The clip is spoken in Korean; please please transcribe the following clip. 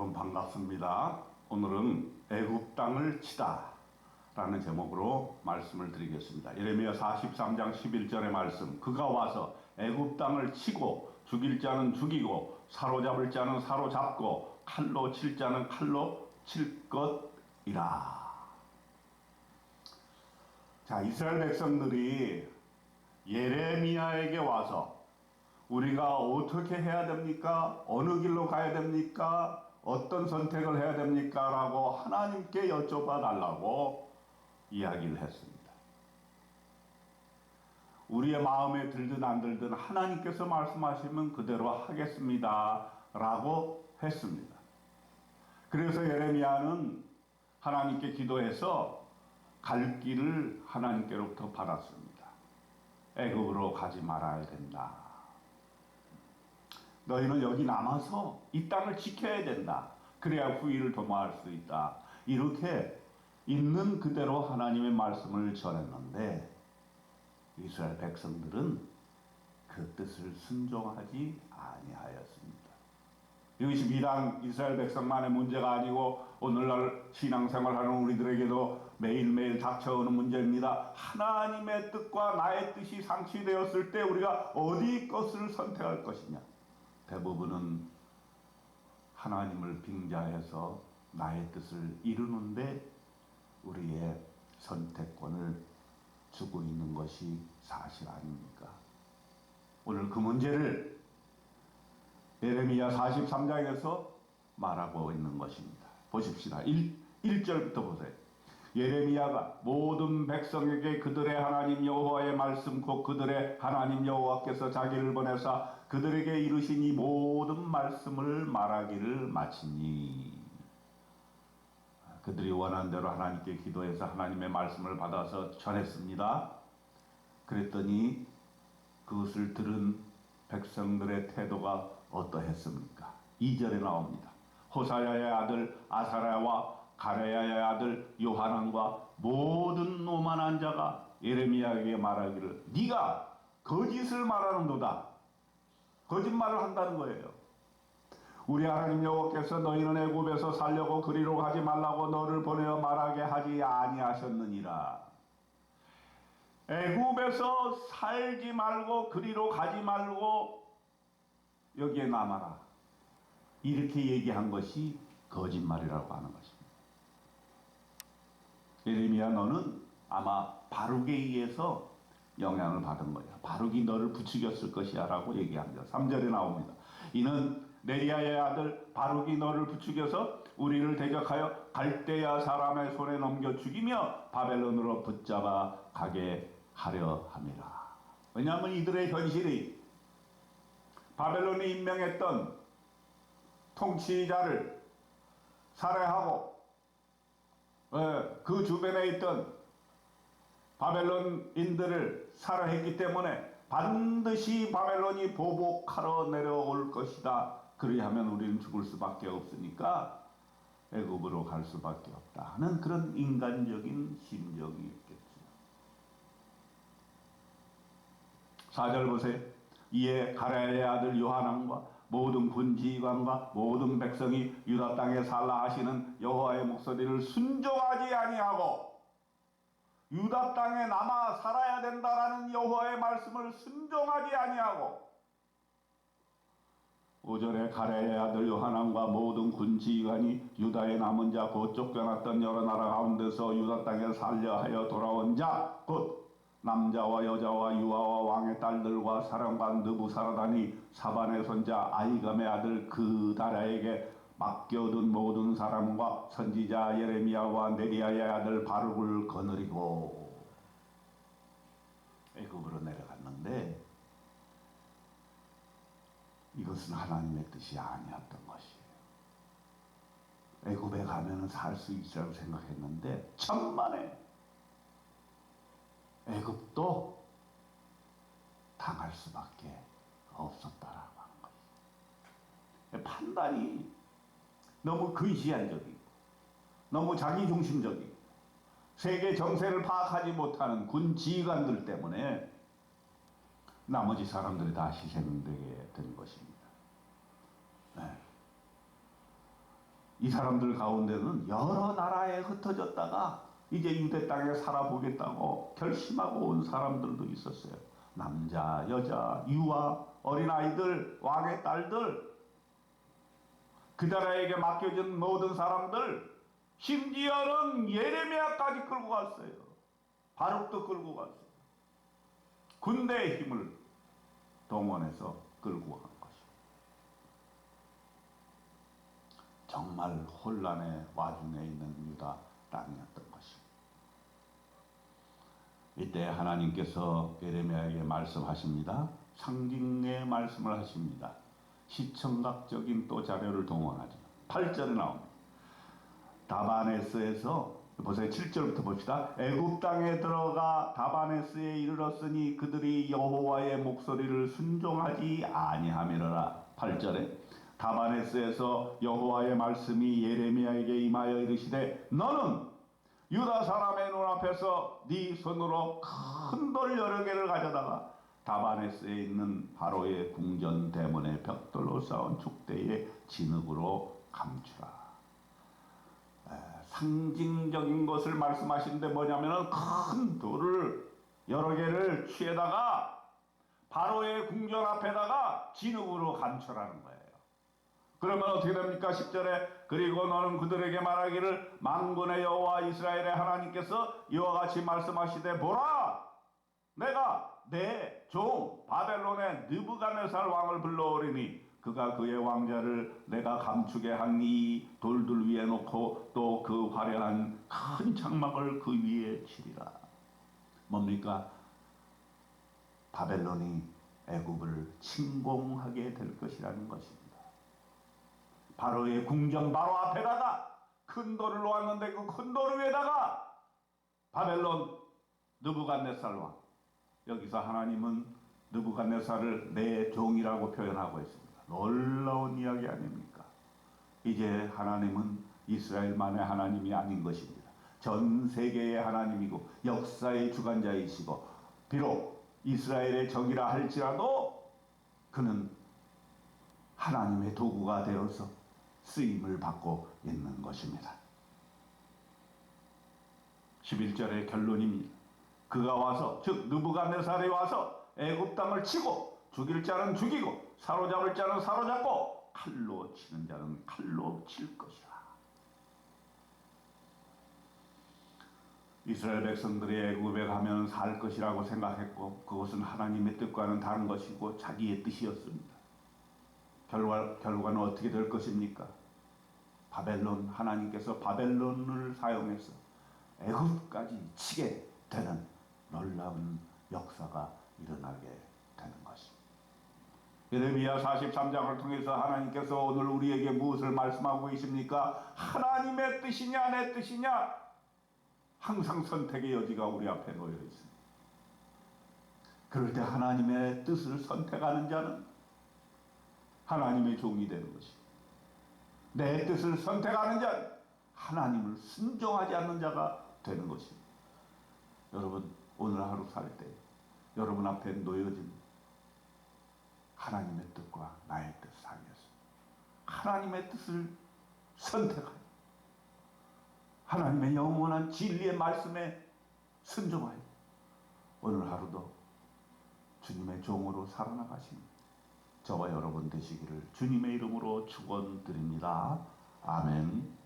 여러분 반갑습니다. 오늘은 애굽 땅을 치다 라는 제목으로 말씀을 드리겠습니다. 예레미야 43장 11절의 말씀, 그가 와서 애굽 땅을 치고 죽일 자는 죽이고 사로잡을 자는 사로잡고 칼로 칠 자는 칼로 칠 것이라. 자, 이스라엘 백성들이 예레미야에게 와서 우리가 어떻게 해야 됩니까? 어느 길로 가야 됩니까? 어떤 선택을 해야 됩니까? 라고 하나님께 여쭤봐 달라고 이야기를 했습니다. 우리의 마음에 들든 안 들든 하나님께서 말씀하시면 그대로 하겠습니다 라고 했습니다. 그래서 예레미야는 하나님께 기도해서 갈 길을 하나님께로부터 받았습니다. 애굽으로 가지 말아야 된다. 너희는 여기 남아서 이 땅을 지켜야 된다. 그래야 후일을 도모할 수 있다. 이렇게 있는 그대로 하나님의 말씀을 전했는데 이스라엘 백성들은 그 뜻을 순종하지 아니하였습니다. 이것이 비단 이스라엘 백성만의 문제가 아니고 오늘날 신앙생활하는 우리들에게도 매일매일 닥쳐오는 문제입니다. 하나님의 뜻과 나의 뜻이 상치되었을 때 우리가 어디 것을 선택할 것이냐. 대부분은 하나님을 빙자해서 나의 뜻을 이루는데 우리의 선택권을 주고 있는 것이 사실 아닙니까? 오늘 그 문제를 예레미야 43장에서 말하고 있는 것입니다. 보십시다. 1절부터 보세요. 예레미야가 모든 백성에게 그들의 하나님 여호와의 말씀 곧 그들의 하나님 여호와께서 자기를 보내사 그들에게 이르신 이 모든 말씀을 말하기를 마치니, 그들이 원하는 대로 하나님께 기도해서 하나님의 말씀을 받아서 전했습니다. 그랬더니 그것을 들은 백성들의 태도가 어떠했습니까? 2절에 나옵니다. 호사야의 아들 아사랴와 가레야의 아들 요하난과 모든 오만한 자가 예레미야에게 말하기를 네가 거짓을 말하는도다. 거짓말을 한다는 거예요. 우리 하나님 여호와께서 너희는 애굽에서 살려고 그리로 가지 말라고 너를 보내어 말하게 하지 아니하셨느니라. 애굽에서 살지 말고 그리로 가지 말고 여기에 남아라. 이렇게 얘기한 것이 거짓말이라고 하는 것입니다. 예레미야, 너는 아마 바룩에 의해서 영향을 받은 거야. 바룩이 너를 부추겼을 것이야 라고 얘기합니다. 3절에 나옵니다. 이는 네리야의 아들 바룩이 너를 부추겨서 우리를 대적하여 갈대아 사람의 손에 넘겨 죽이며 바벨론으로 붙잡아 가게 하려 함이라. 왜냐하면 이들의 현실이 바벨론이 임명했던 통치자를 살해하고 그 주변에 있던 바벨론인들을 살해했기 때문에 반드시 바벨론이 보복하러 내려올 것이다. 그리하면 우리는 죽을 수밖에 없으니까 애굽으로 갈 수밖에 없다 하는 그런 인간적인 심정이 있겠죠. 4절 보세요. 이에 가레야의 아들 요하난과 모든 군지관과 모든 백성이 유다 땅에 살라 하시는 여호와의 목소리를 순종하지 아니하고 유다 땅에 남아 살아야 된다라는 여호와의 말씀을 순종하지 아니하고 5절에 가레야의 아들 요하난과 모든 군지관이 유다에 남은 자 곧 쫓겨났던 여러 나라 가운데서 유다 땅에 살려 하여 돌아온 자 곧 남자와 여자와 유아와 왕의 딸들과 사령관 느부사라단이 사반의 손자 아히감의 아들 그다랴에게 맡겨둔 모든 사람과 선지자 예레미야와 네리야의 아들 바룩을 거느리고 애굽으로 내려갔는데 이것은 하나님의 뜻이 아니었던 것이에요. 애굽에 가면은 살 수 있으라고 생각했는데 천만에 애굽도 당할 수밖에 없었다라고 하는 것이죠. 판단이 너무 근시안적이고 너무 자기중심적이고 세계 정세를 파악하지 못하는 군 지휘관들 때문에 나머지 사람들이 다 희생되게 된 것입니다. 네. 이 사람들 가운데는 여러 나라에 흩어졌다가 이제 유대 땅에 살아보겠다고 결심하고 온 사람들도 있었어요. 남자, 여자, 유아, 어린아이들, 왕의 딸들, 그 나라에게 맡겨진 모든 사람들, 심지어는 예레미야까지 끌고 갔어요. 바룩도 끌고 갔어요. 군대의 힘을 동원해서 끌고 간 것이죠. 정말 혼란의 와중에 있는 유다 땅이었던 것입니다. 이때 하나님께서 예레미야에게 말씀하십니다. 상징의 말씀을 하십니다. 시청각적인 또 자료를 동원하죠. 8절에 나옵니다. 다바네스에서 보세요. 7절부터 봅시다. 애굽 땅에 들어가 다바네스에 이르렀으니 그들이 여호와의 목소리를 순종하지 아니하미러라. 8절에 다바네스에서 여호와의 말씀이 예레미야에게 임하여 이르시되 너는 유다 사람의 눈앞에서 네 손으로 큰 돌 여러 개를 가져다가 다바네스에 있는 바로의 궁전 대문의 벽돌로 쌓은 축대의 진흙으로 감추라. 상징적인 것을 말씀하시는데 뭐냐면은 큰 돌을 여러 개를 취해다가 바로의 궁전 앞에다가 진흙으로 감추라는 거예요. 그러면 어떻게 됩니까? 10절에 그리고 너는 그들에게 말하기를 만군의 여호와 이스라엘의 하나님께서 이와 같이 말씀하시되 보라 내가 내 종 바벨론의 느부갓네살 왕을 불러오리니 그가 그의 왕자를 내가 감추게 한 이 돌들 위에 놓고 또 그 화려한 큰 장막을 그 위에 치리라. 뭡니까? 바벨론이 애굽을 침공하게 될 것이라는 것입니다. 바로의 궁전 바로 앞에다가 큰 돌을 놓았는데 그 큰 돌 위에다가 바벨론 느부갓네살 왕, 여기서 하나님은 느부갓네살을 내 종이라고 표현하고 있습니다. 놀라운 이야기 아닙니까? 이제 하나님은 이스라엘만의 하나님이 아닌 것입니다. 전 세계의 하나님이고 역사의 주관자이시고 비록 이스라엘의 적이라 할지라도 그는 하나님의 도구가 되어서 쓰임을 받고 있는 것입니다. 11절의 결론입니다. 그가 와서 즉 느부갓네살이 와서 애굽 땅을 치고 죽일 자는 죽이고 사로잡을 자는 사로잡고 칼로 치는 자는 칼로 칠 것이라. 이스라엘 백성들이 애굽에 가면 살 것이라고 생각했고 그것은 하나님의 뜻과는 다른 것이고 자기의 뜻이었습니다. 결과는 어떻게 될 것입니까? 바벨론, 하나님께서 바벨론을 사용해서 애굽까지 치게 되는 놀라운 역사가 일어나게 되는 것입니다. 예레미야 43장을 통해서 하나님께서 오늘 우리에게 무엇을 말씀하고 계십니까? 하나님의 뜻이냐 내 뜻이냐 항상 선택의 여지가 우리 앞에 놓여 있습니다. 그럴 때 하나님의 뜻을 선택하는 자는 하나님의 종이 되는 것입니다. 내 뜻을 선택하는 자는 하나님을 순종하지 않는 자가 되는 것입니다. 여러분 오늘 하루 살 때 여러분 앞에 놓여진 하나님의 뜻과 나의 뜻 사이에서 하나님의 뜻을 선택하여 하나님의 영원한 진리의 말씀에 순종하여 오늘 하루도 주님의 종으로 살아나가시는 저와 여러분 되시기를 주님의 이름으로 축원드립니다. 아멘.